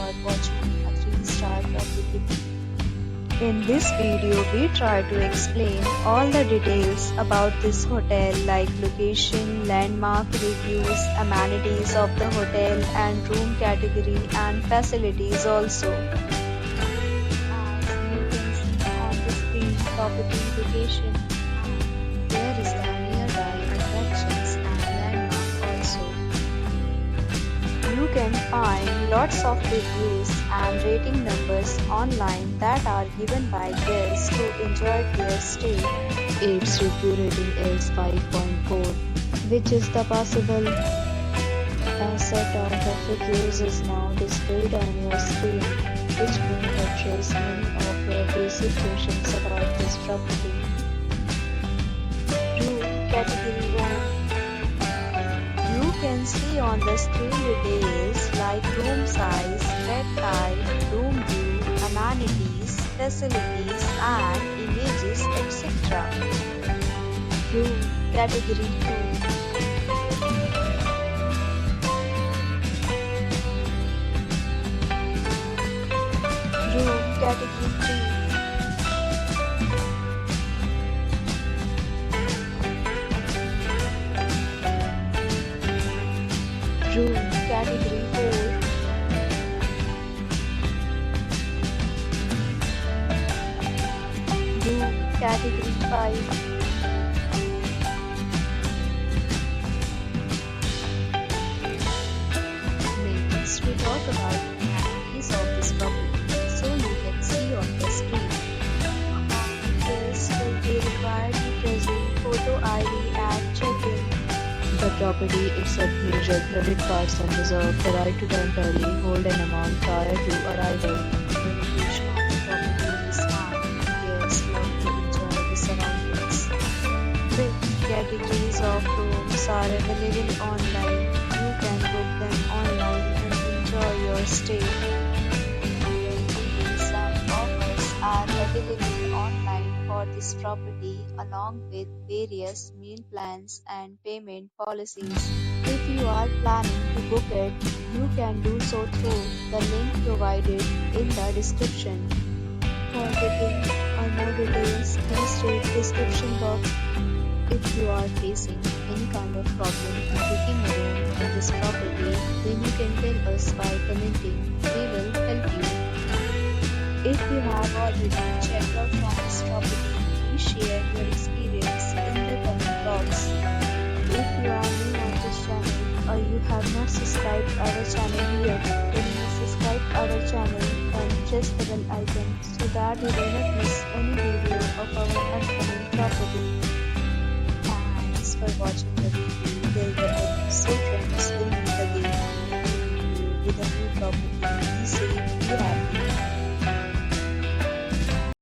are watching a 3-star property. In this video, we try to explain all the details about this hotel like location, landmark reviews, amenities of the hotel and room category and facilities also. As you can see on the screen, property location, there is the nearby attractions and landmark also. You can find lots of reviews and rating numbers online that are given by guests who enjoyed their stay. Its review rating is 5.4, which is the possible. A set of the reviews is now displayed on your screen, which may address many of your basic questions about this property. Room category 1. You can see on the screen details like room size, bed type, room view, amenities, facilities and images etc. Room category 2. Room category 3. Room category 4. Room category 5. Next, we talk about the amenities of this property, so you can see on the screen. Guests will be required to present photo ID at check-in. The property accepts major credit cards and reserves the right to temporarily hold an amount prior to arrival. The location of the property is fine. Guests love to enjoy the surroundings. Fifth, categories of rooms are available online. You can book them online and enjoy your stay. Deals and offers are available online for this property along with various meal plans and payment policies. If you are planning to book it, you can do so through the link provided in the description. For booking or more details, please read description box. If you are facing any kind of problem in booking a room in this property, then you can tell us by commenting. We will help you. If you have already checked out from this property, please share your experience in the comment box. If you are new on this channel or you have not subscribed our channel yet, then you subscribe our channel and press the bell icon so that you do not miss any video of our upcoming property. Thanks for watching the video till the end. So friends, we'll meet again with a new property. Be safe, be happy.